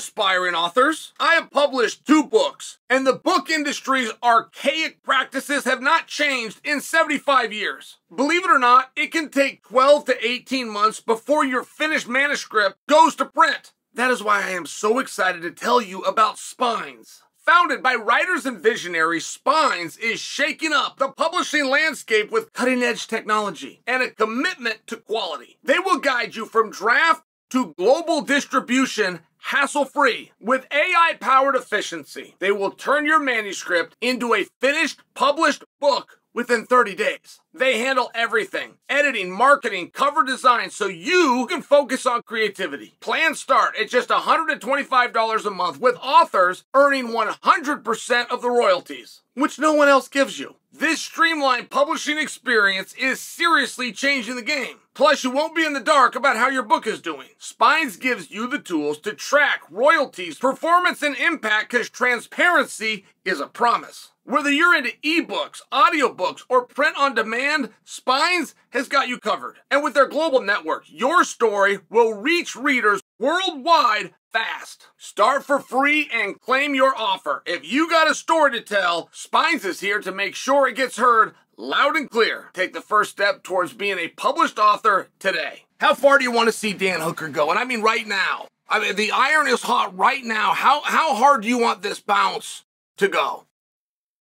aspiring authors. I have published 2 books, and the book industry's archaic practices have not changed in 75 years. Believe it or not, it can take 12 to 18 months before your finished manuscript goes to print. That is why I am so excited to tell you about Spines. Founded by writers and visionaries, Spines is shaking up the publishing landscape with cutting-edge technology and a commitment to quality. They will guide you from draft to global distribution hassle-free with AI-powered efficiency. They will turn your manuscript into a finished, published book within 30 days. They handle everything: editing, marketing, cover design, so you can focus on creativity. Plans start at just $125 a month, with authors earning 100% of the royalties, which no one else gives you. This streamlined publishing experience is seriously changing the game. Plus, you won't be in the dark about how your book is doing. Spines gives you the tools to track royalties, performance, and impact, because transparency is a promise. Whether you're into ebooks, audiobooks, or print on demand, Spines has got you covered. And with their global network, your story will reach readers worldwide fast. Start for free and claim your offer. If you got a story to tell, Spines is here to make sure it gets heard loud and clear. Take the first step towards being a published author today. How far do you want to see Dan Hooker go? And I mean right now. I mean, the iron is hot right now. How hard do you want this bounce to go?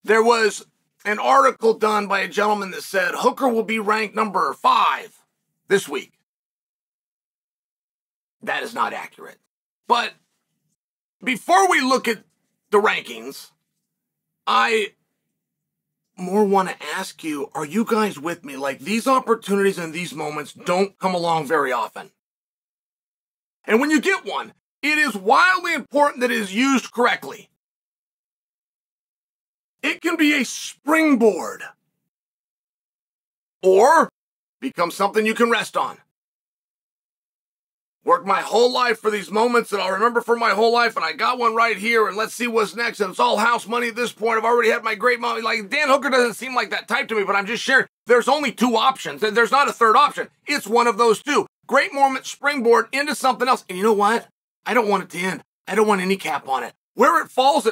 There was an article done by a gentleman that said Hooker will be ranked number 5 this week. That is not accurate. But before we look at the rankings, I more want to ask you, are you guys with me? Like, these opportunities and these moments don't come along very often. And when you get one, it is wildly important that it is used correctly. It can be a springboard or become something you can rest on. Worked my whole life for these moments that I'll remember for my whole life, and I got one right here, and let's see what's next. And it's all house money at this point. I've already had my great money. Like, Dan Hooker doesn't seem like that type to me, but I'm just sharing. There's only 2 options. There's not a third option. It's one of those 2. Great moment, springboard into something else. And you know what? I don't want it to end. I don't want any cap on it. Where it falls,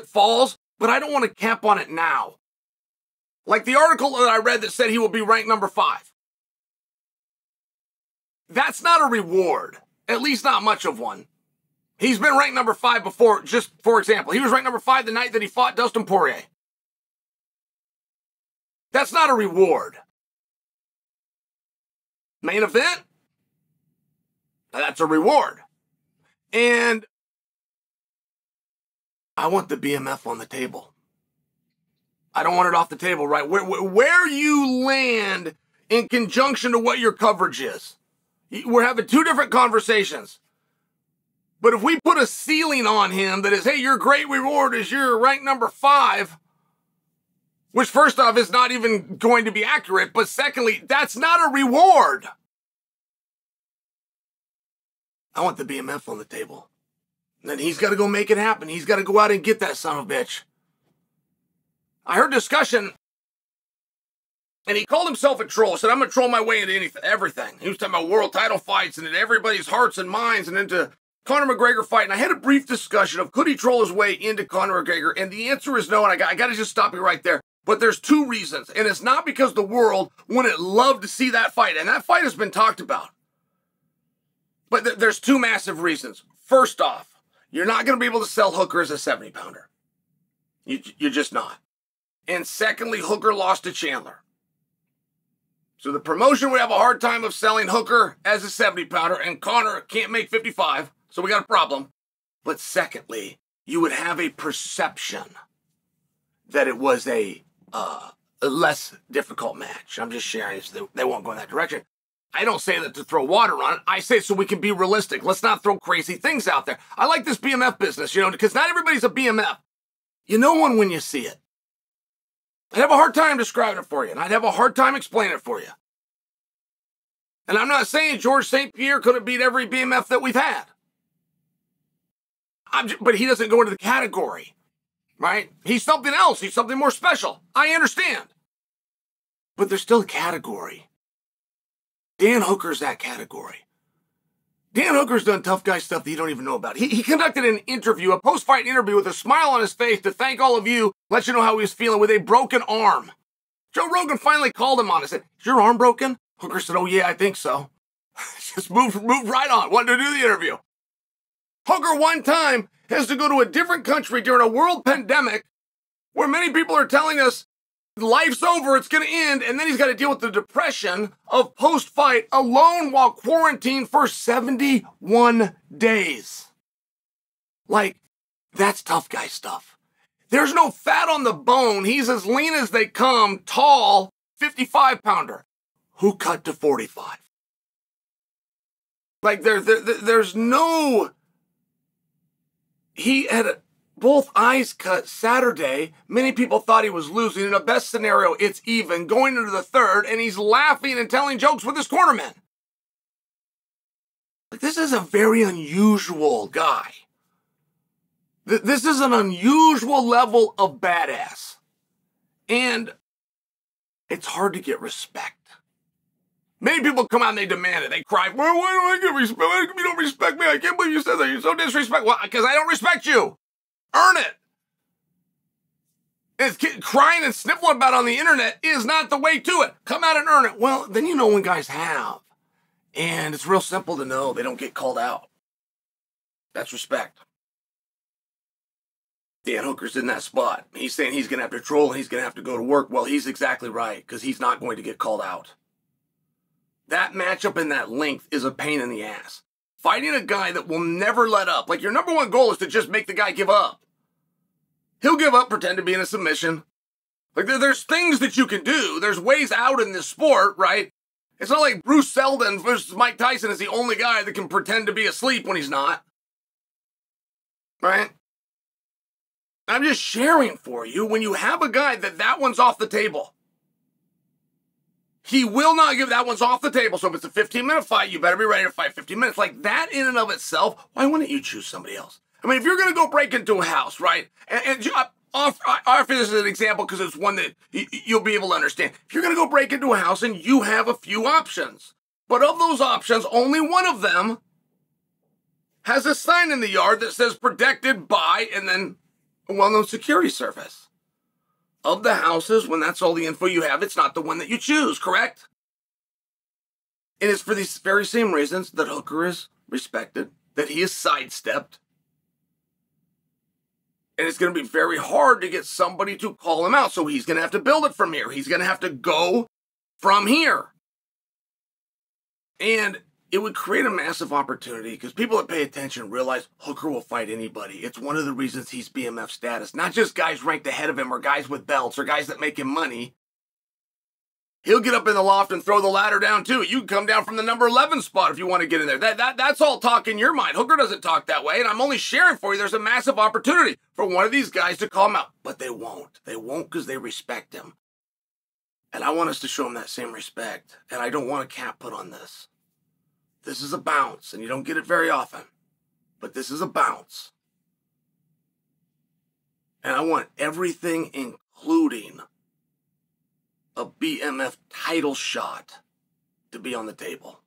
but I don't want to cap on it now. Like the article that I read that said he will be ranked number 5. That's not a reward. At least not much of one. He's been ranked number 5 before. Just for example, he was ranked number 5 the night that he fought Dustin Poirier. That's not a reward. Main event? That's a reward. And I want the BMF on the table. I don't want it off the table, right? Where you land in conjunction to what your coverage is. We're having 2 different conversations. But if we put a ceiling on him that is, hey, your great reward is you're ranked number 5, which first off is not even going to be accurate, but secondly, that's not a reward. I want the BMF on the table. And then he's got to go make it happen. He's got to go out and get that son of a bitch. I heard discussion, and he called himself a troll. Said, I'm going to troll my way into everything. He was talking about world title fights and into everybody's hearts and minds and into Conor McGregor fight. And I had a brief discussion of could he troll his way into Conor McGregor? And the answer is no, and I got to just stop you right there. But there's 2 reasons. And it's not because the world wouldn't love to see that fight. And that fight has been talked about. But there's 2 massive reasons. First off, you're not going to be able to sell Hooker as a 70-pounder. You're just not. And secondly, Hooker lost to Chandler. So the promotion would have a hard time of selling Hooker as a 70-pounder, and Conor can't make 55, so we got a problem. But secondly, you would have a perception that it was a less difficult match. I'm just sharing so they won't go in that direction. I don't say that to throw water on it. I say so we can be realistic. Let's not throw crazy things out there. I like this BMF business, because not everybody's a BMF. You know one when you see it. I'd have a hard time describing it for you, and I'd have a hard time explaining it for you. And I'm not saying George St. Pierre could have beat every BMF that we've had. But he doesn't go into the category, right? He's something else. He's something more special. I understand. But there's still a category. Dan Hooker's that category. Dan Hooker's done tough guy stuff that you don't even know about. He conducted an interview, a post-fight interview with a smile on his face to thank all of you, let you know how he was feeling with a broken arm. Joe Rogan finally called him on it. Said, "Is your arm broken?" Hooker said, "Oh yeah, I think so." Just moved right on, wanted to do the interview. Hooker one time has to go to a different country during a world pandemic where many people are telling us life's over, it's going to end, and then he's got to deal with the depression of post-fight alone while quarantined for 71 days. Like, that's tough guy stuff. There's no fat on the bone. He's as lean as they come, tall, 55-pounder. Who cut to 45? Like, there's no... He had both eyes cut Saturday. Many people thought he was losing. In the best scenario, it's even. Going into the third, and he's laughing and telling jokes with his cornermen. This is a very unusual guy. This is an unusual level of badass. And it's hard to get respect. Many people come out and they demand it. They cry, "Well, why do I get respect? Why do you don't respect me? I can't believe you said that. You're so disrespectful." Well, because I don't respect you. Earn it. And crying and sniffling about it on the internet is not the way to it. Come out and earn it. Well, then you know when guys have. And it's real simple to know they don't get called out. That's respect. Dan Hooker's in that spot. He's saying he's going to have to troll and he's going to have to go to work. Well, he's exactly right, because he's not going to get called out. That matchup in that length is a pain in the ass. Fighting a guy that will never let up. Like, your number one goal is to just make the guy give up. He'll give up, pretend to be in a submission. Like, there's things that you can do. There's ways out in this sport, right? It's not like Bruce Seldon versus Mike Tyson is the only guy that can pretend to be asleep when he's not. Right? I'm just sharing for you, when you have a guy that one's off the table. He will not give that one's off the table. So if it's a 15-minute fight, you better be ready to fight 15 minutes. Like, that in and of itself, why wouldn't you choose somebody else? I mean, if you're going to go break into a house, right? And I offer this as an example because it's one that you'll be able to understand. If you're going to go break into a house and you have a few options, but of those options, only one of them has a sign in the yard that says protected by, and then a well-known security service. Of the houses, when that's all the info you have, it's not the one that you choose, correct? And it's for these very same reasons that Hooker is respected, that he is sidestepped. And it's going to be very hard to get somebody to call him out, so he's going to have to build it from here. He's going to have to go from here. And it would create a massive opportunity because people that pay attention realize Hooker will fight anybody. It's one of the reasons he's BMF status. Not just guys ranked ahead of him or guys with belts or guys that make him money. He'll get up in the loft and throw the ladder down too. You can come down from the number 11 spot if you want to get in there. That's all talk in your mind. Hooker doesn't talk that way, and I'm only sharing for you. There's a massive opportunity for one of these guys to call him out. But they won't. They won't because they respect him. And I want us to show him that same respect. And I don't want a cap put on this. This is a bounce, and you don't get it very often. But this is a bounce. And I want everything, including a BMF title shot, to be on the table.